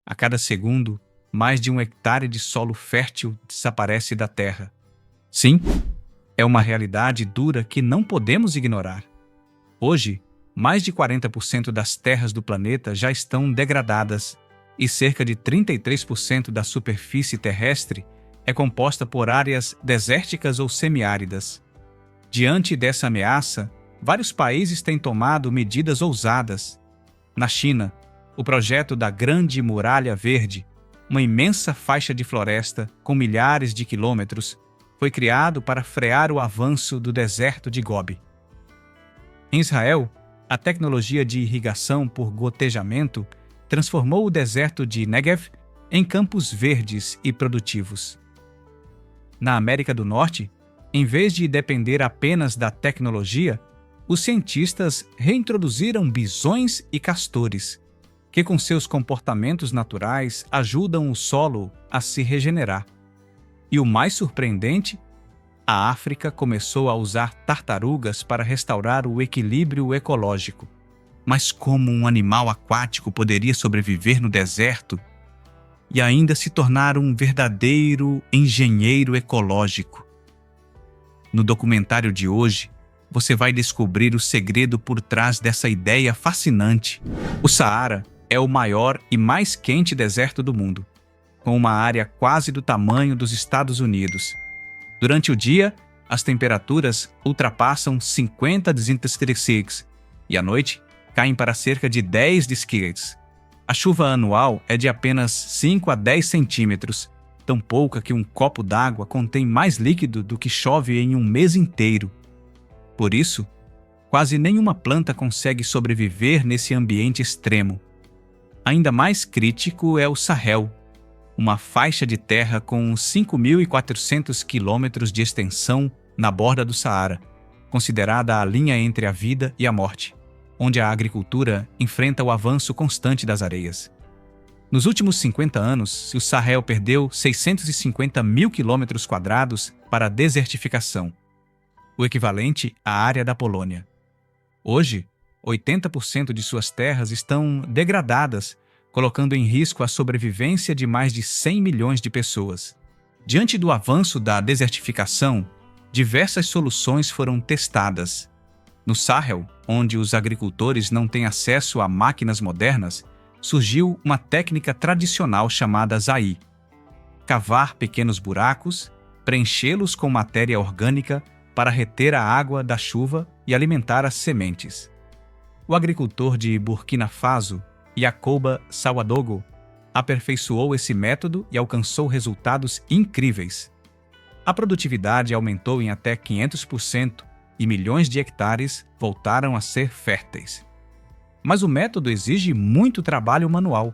A cada segundo, mais de 1 hectare de solo fértil desaparece da Terra. Sim, é uma realidade dura que não podemos ignorar. Hoje, mais de 40% das terras do planeta já estão degradadas e cerca de 33% da superfície terrestre é composta por áreas desérticas ou semiáridas. Diante dessa ameaça, vários países têm tomado medidas ousadas. Na China, o projeto da Grande Muralha Verde, uma imensa faixa de floresta com milhares de quilômetros, foi criado para frear o avanço do deserto de Gobi. Em Israel, a tecnologia de irrigação por gotejamento transformou o deserto de Negev em campos verdes e produtivos. Na América do Norte, em vez de depender apenas da tecnologia, os cientistas reintroduziram bisões e castores, que com seus comportamentos naturais ajudam o solo a se regenerar. E o mais surpreendente, a África começou a usar tartarugas para restaurar o equilíbrio ecológico. Mas como um animal aquático poderia sobreviver no deserto e ainda se tornar um verdadeiro engenheiro ecológico? No documentário de hoje, você vai descobrir o segredo por trás dessa ideia fascinante. O Saara é o maior e mais quente deserto do mundo, com uma área quase do tamanho dos Estados Unidos. Durante o dia, as temperaturas ultrapassam 50 degrees Celsius e à noite caem para cerca de 10 degrees. A chuva anual é de apenas 5 a 10 centímetros, tão pouca que um copo d'água contém mais líquido do que chove em um mês inteiro. Por isso, quase nenhuma planta consegue sobreviver nesse ambiente extremo. Ainda mais crítico é o Sahel, uma faixa de terra com 5.400 quilômetros de extensão na borda do Saara, considerada a linha entre a vida e a morte, onde a agricultura enfrenta o avanço constante das areias. Nos últimos 50 anos, o Sahel perdeu 650 mil quilômetros quadrados para a desertificação, o equivalente à área da Polônia. Hoje, 80% de suas terras estão degradadas, colocando em risco a sobrevivência de mais de 100 milhões de pessoas. Diante do avanço da desertificação, diversas soluções foram testadas. No Sahel, onde os agricultores não têm acesso a máquinas modernas, surgiu uma técnica tradicional chamada Zaí: cavar pequenos buracos, preenchê-los com matéria orgânica para reter a água da chuva e alimentar as sementes. O agricultor de Burkina Faso, Yacoba Sawadogo, aperfeiçoou esse método e alcançou resultados incríveis. A produtividade aumentou em até 500% e milhões de hectares voltaram a ser férteis. Mas o método exige muito trabalho manual.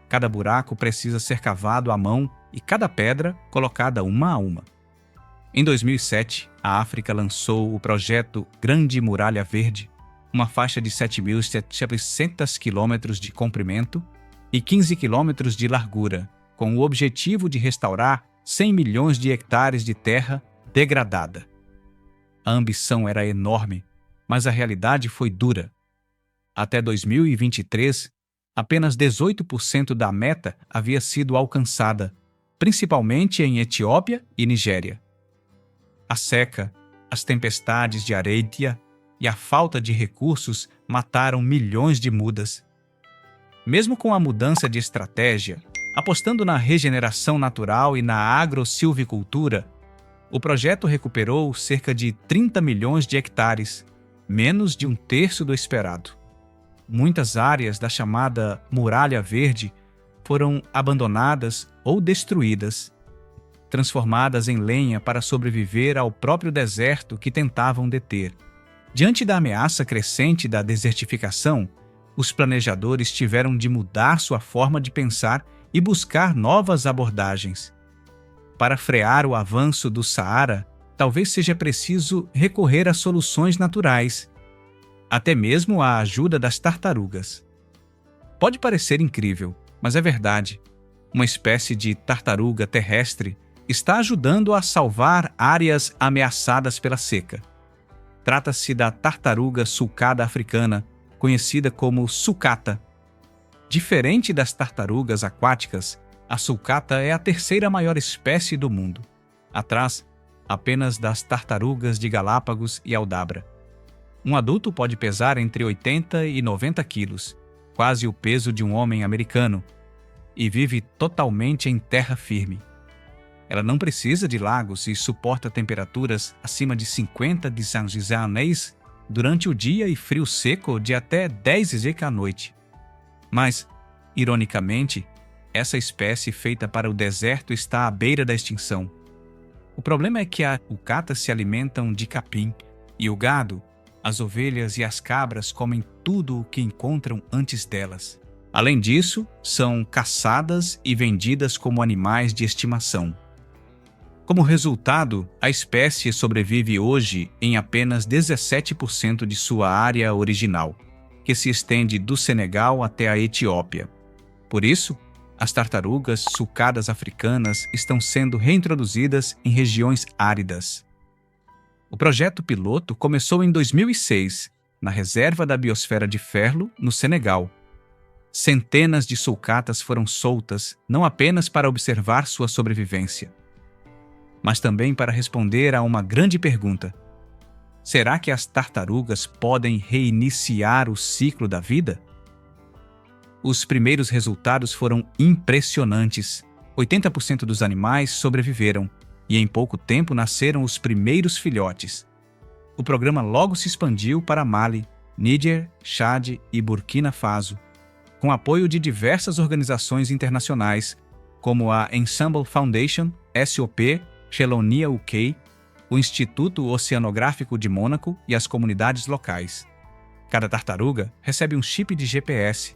Cada buraco precisa ser cavado à mão e cada pedra colocada uma a uma. Em 2007, a África lançou o projeto Grande Muralha Verde, uma faixa de 7.700 quilômetros de comprimento e 15 quilômetros de largura, com o objetivo de restaurar 100 milhões de hectares de terra degradada. A ambição era enorme, mas a realidade foi dura. Até 2023, apenas 18% da meta havia sido alcançada, principalmente em Etiópia e Nigéria. A seca, as tempestades de areia e a falta de recursos mataram milhões de mudas. Mesmo com a mudança de estratégia, apostando na regeneração natural e na agrossilvicultura, o projeto recuperou cerca de 30 milhões de hectares, menos de um terço do esperado. Muitas áreas da chamada Muralha Verde foram abandonadas ou destruídas, transformadas em lenha para sobreviver ao próprio deserto que tentavam deter. Diante da ameaça crescente da desertificação, os planejadores tiveram de mudar sua forma de pensar e buscar novas abordagens. Para frear o avanço do Saara, talvez seja preciso recorrer a soluções naturais, até mesmo a ajuda das tartarugas. Pode parecer incrível, mas é verdade. Uma espécie de tartaruga terrestre está ajudando a salvar áreas ameaçadas pela seca. Trata-se da tartaruga sulcada africana, conhecida como sucata. Diferente das tartarugas aquáticas, a sulcata é a terceira maior espécie do mundo, atrás apenas das tartarugas de Galápagos e Aldabra. Um adulto pode pesar entre 80 e 90 quilos, quase o peso de um homem americano, e vive totalmente em terra firme. Ela não precisa de lagos e suporta temperaturas acima de 50 degrees durante o dia e frio seco de até 10 degrees à noite. Mas, ironicamente, essa espécie feita para o deserto está à beira da extinção. O problema é que as sulcatas se alimentam de capim e o gado, as ovelhas e as cabras comem tudo o que encontram antes delas. Além disso, são caçadas e vendidas como animais de estimação. Como resultado, a espécie sobrevive hoje em apenas 17% de sua área original, que se estende do Senegal até a Etiópia. Por isso, as tartarugas sulcadas africanas estão sendo reintroduzidas em regiões áridas. O projeto piloto começou em 2006, na Reserva da Biosfera de Ferlo, no Senegal. Centenas de sulcatas foram soltas não apenas para observar sua sobrevivência, mas também para responder a uma grande pergunta: será que as tartarugas podem reiniciar o ciclo da vida? Os primeiros resultados foram impressionantes. 80% dos animais sobreviveram e em pouco tempo nasceram os primeiros filhotes. O programa logo se expandiu para Mali, Níger, Chad e Burkina Faso, com apoio de diversas organizações internacionais, como a Ensemble Foundation, SOP, Chelonia UK, o Instituto Oceanográfico de Mônaco e as comunidades locais. Cada tartaruga recebe um chip de GPS,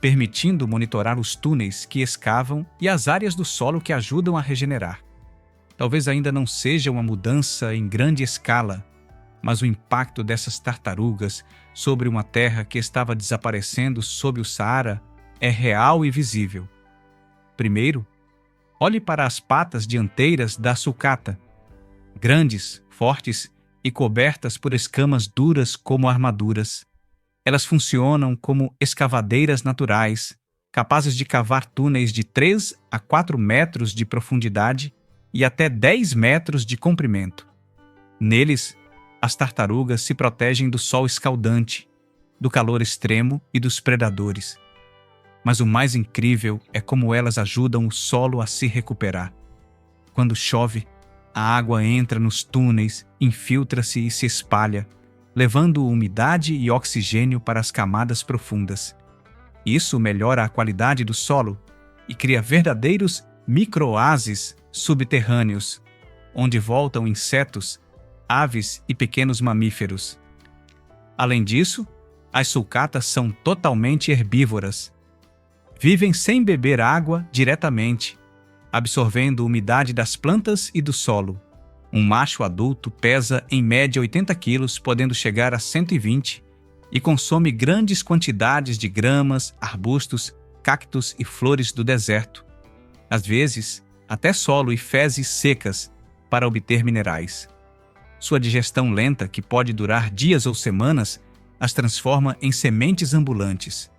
permitindo monitorar os túneis que escavam e as áreas do solo que ajudam a regenerar. Talvez ainda não seja uma mudança em grande escala, mas o impacto dessas tartarugas sobre uma terra que estava desaparecendo sob o Saara é real e visível. Primeiro, olhe para as patas dianteiras da sulcata, grandes, fortes e cobertas por escamas duras como armaduras. Elas funcionam como escavadeiras naturais, capazes de cavar túneis de 3 a 4 metros de profundidade e até 10 metros de comprimento. Neles, as tartarugas se protegem do sol escaldante, do calor extremo e dos predadores. Mas o mais incrível é como elas ajudam o solo a se recuperar. Quando chove, a água entra nos túneis, infiltra-se e se espalha, levando umidade e oxigênio para as camadas profundas. Isso melhora a qualidade do solo e cria verdadeiros micro-oásis subterrâneos, onde voltam insetos, aves e pequenos mamíferos. Além disso, as sulcatas são totalmente herbívoras. Vivem sem beber água diretamente, absorvendo umidade das plantas e do solo. Um macho adulto pesa em média 80 quilos, podendo chegar a 120, e consome grandes quantidades de gramas, arbustos, cactos e flores do deserto. Às vezes, até solo e fezes secas para obter minerais. Sua digestão lenta, que pode durar dias ou semanas, as transforma em sementes ambulantes.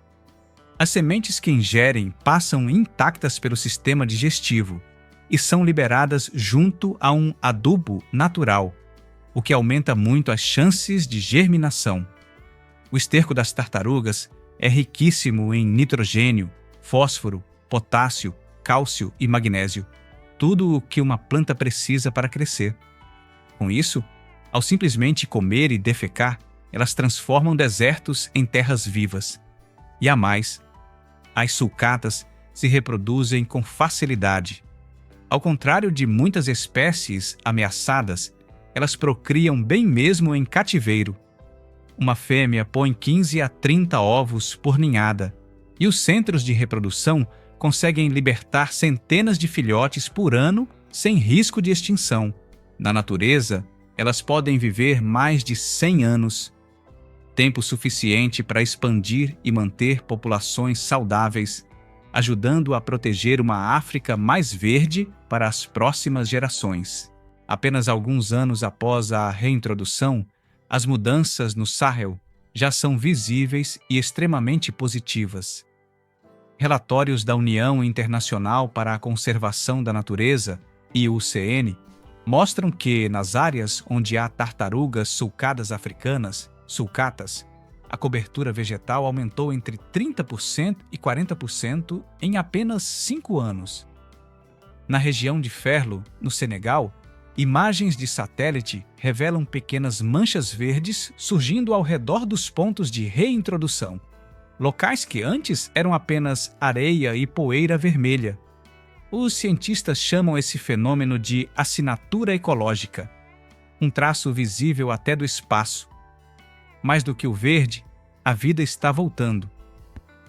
As sementes que ingerem passam intactas pelo sistema digestivo e são liberadas junto a um adubo natural, o que aumenta muito as chances de germinação. O esterco das tartarugas é riquíssimo em nitrogênio, fósforo, potássio, cálcio e magnésio, tudo o que uma planta precisa para crescer. Com isso, ao simplesmente comer e defecar, elas transformam desertos em terras vivas. E a mais, as sulcatas se reproduzem com facilidade. Ao contrário de muitas espécies ameaçadas, elas procriam bem mesmo em cativeiro. Uma fêmea põe 15 a 30 ovos por ninhada, e os centros de reprodução conseguem libertar centenas de filhotes por ano sem risco de extinção. Na natureza, elas podem viver mais de 100 anos, tempo suficiente para expandir e manter populações saudáveis, ajudando a proteger uma África mais verde para as próximas gerações. Apenas alguns anos após a reintrodução, as mudanças no Sahel já são visíveis e extremamente positivas. Relatórios da União Internacional para a Conservação da Natureza, IUCN, mostram que, nas áreas onde há tartarugas sulcadas africanas, sulcatas, a cobertura vegetal aumentou entre 30% e 40% em apenas 5 anos. Na região de Ferlo, no Senegal, imagens de satélite revelam pequenas manchas verdes surgindo ao redor dos pontos de reintrodução, locais que antes eram apenas areia e poeira vermelha. Os cientistas chamam esse fenômeno de assinatura ecológica, um traço visível até do espaço. Mais do que o verde, a vida está voltando.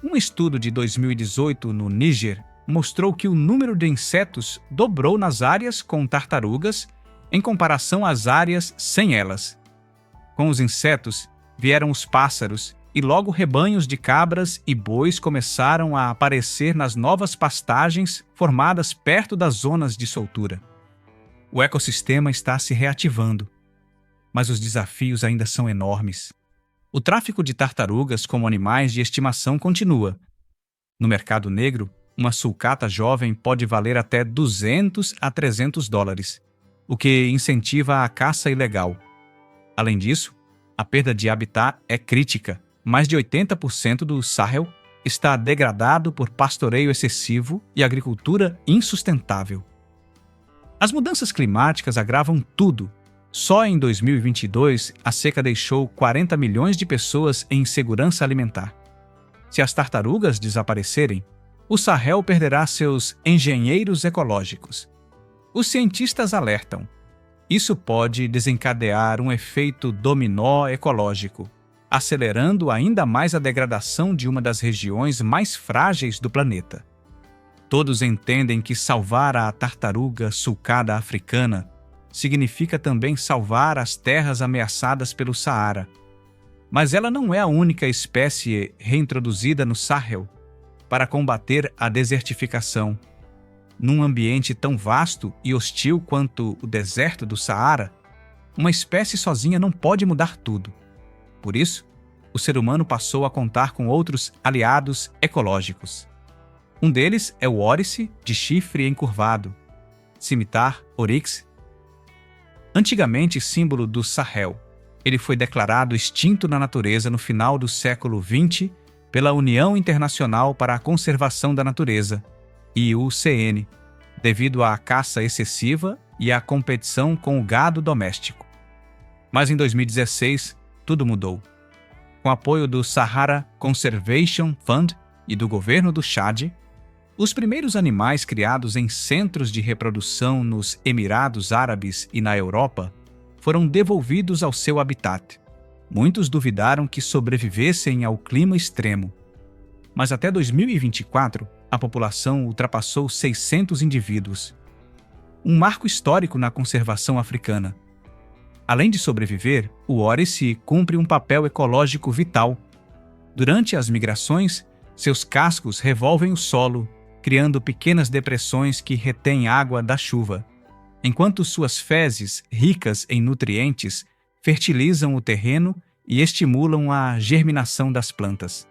Um estudo de 2018 no Níger mostrou que o número de insetos dobrou nas áreas com tartarugas em comparação às áreas sem elas. Com os insetos vieram os pássaros e logo rebanhos de cabras e bois começaram a aparecer nas novas pastagens formadas perto das zonas de soltura. O ecossistema está se reativando, mas os desafios ainda são enormes. O tráfico de tartarugas como animais de estimação continua. No mercado negro, uma sulcata jovem pode valer até $200 a $300, o que incentiva a caça ilegal. Além disso, a perda de habitat é crítica. Mais de 80% do Sahel está degradado por pastoreio excessivo e agricultura insustentável. As mudanças climáticas agravam tudo. Só em 2022, a seca deixou 40 milhões de pessoas em insegurança alimentar. Se as tartarugas desaparecerem, o Sahel perderá seus engenheiros ecológicos. Os cientistas alertam: isso pode desencadear um efeito dominó ecológico, acelerando ainda mais a degradação de uma das regiões mais frágeis do planeta. Todos entendem que salvar a tartaruga sulcada africana significa também salvar as terras ameaçadas pelo Saara. Mas ela não é a única espécie reintroduzida no Sahel para combater a desertificação. Num ambiente tão vasto e hostil quanto o deserto do Saara, uma espécie sozinha não pode mudar tudo. Por isso, o ser humano passou a contar com outros aliados ecológicos. Um deles é o órice de chifre encurvado, Scimitar oryx. Antigamente símbolo do Sahel, ele foi declarado extinto na natureza no final do século XX pela União Internacional para a Conservação da Natureza, IUCN, devido à caça excessiva e à competição com o gado doméstico. Mas em 2016, tudo mudou. Com apoio do Sahara Conservation Fund e do governo do Chad, os primeiros animais criados em centros de reprodução nos Emirados Árabes e na Europa foram devolvidos ao seu habitat. Muitos duvidaram que sobrevivessem ao clima extremo. Mas até 2024, a população ultrapassou 600 indivíduos. Um marco histórico na conservação africana. Além de sobreviver, o órice cumpre um papel ecológico vital. Durante as migrações, seus cascos revolvem o solo, criando pequenas depressões que retêm água da chuva, enquanto suas fezes, ricas em nutrientes, fertilizam o terreno e estimulam a germinação das plantas.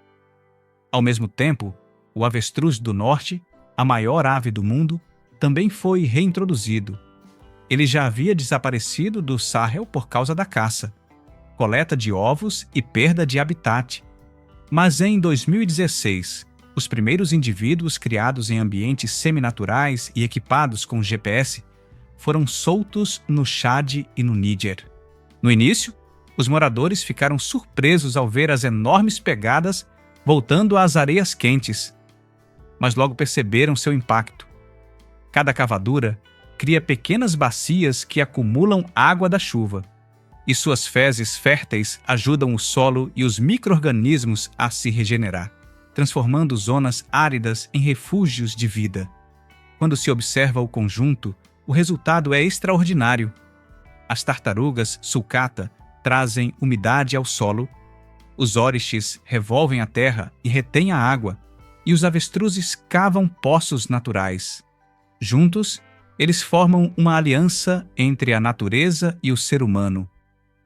Ao mesmo tempo, o avestruz do norte, a maior ave do mundo, também foi reintroduzido. Ele já havia desaparecido do Sahel por causa da caça, coleta de ovos e perda de habitat. Mas em 2016, os primeiros indivíduos criados em ambientes seminaturais e equipados com GPS foram soltos no Chad e no Níger. No início, os moradores ficaram surpresos ao ver as enormes pegadas voltando às areias quentes, mas logo perceberam seu impacto. Cada cavadura cria pequenas bacias que acumulam água da chuva, e suas fezes férteis ajudam o solo e os micro-organismos a se regenerar, transformando zonas áridas em refúgios de vida. Quando se observa o conjunto, o resultado é extraordinário. As tartarugas sulcata trazem umidade ao solo, os óriches revolvem a terra e retêm a água, e os avestruzes cavam poços naturais. Juntos, eles formam uma aliança entre a natureza e o ser humano,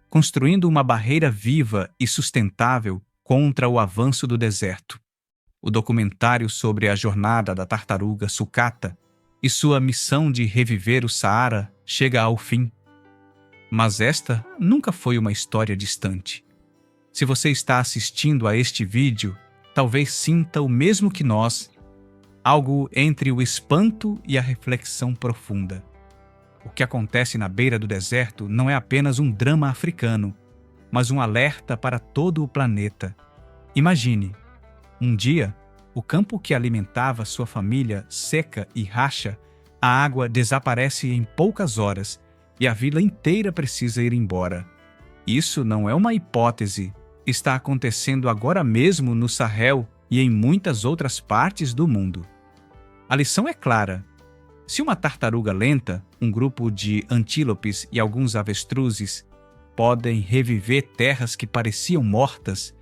construindo uma barreira viva e sustentável contra o avanço do deserto. o documentário sobre a jornada da tartaruga sucata e sua missão de reviver o Saara chega ao fim. Mas esta nunca foi uma história distante. Se você está assistindo a este vídeo, talvez sinta o mesmo que nós, algo entre o espanto e a reflexão profunda. O que acontece na beira do deserto não é apenas um drama africano, mas um alerta para todo o planeta. Imagine, um dia, o campo que alimentava sua família seca e racha, a água desaparece em poucas horas e a vila inteira precisa ir embora. Isso não é uma hipótese, está acontecendo agora mesmo no Sahel e em muitas outras partes do mundo. A lição é clara. Se uma tartaruga lenta, um grupo de antílopes e alguns avestruzes podem reviver terras que pareciam mortas,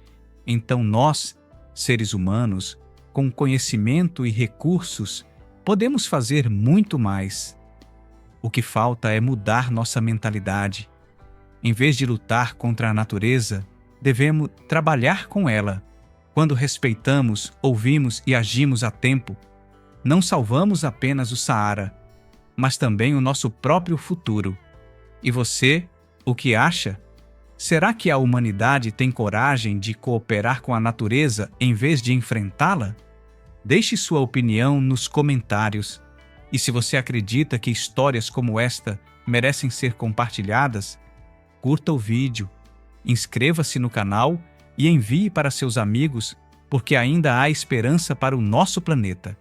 então nós, seres humanos, com conhecimento e recursos, podemos fazer muito mais. O que falta é mudar nossa mentalidade. Em vez de lutar contra a natureza, devemos trabalhar com ela. Quando respeitamos, ouvimos e agimos a tempo, não salvamos apenas o Saara, mas também o nosso próprio futuro. E você, o que acha? Será que a humanidade tem coragem de cooperar com a natureza em vez de enfrentá-la? Deixe sua opinião nos comentários. E se você acredita que histórias como esta merecem ser compartilhadas, curta o vídeo, inscreva-se no canal e envie para seus amigos, porque ainda há esperança para o nosso planeta.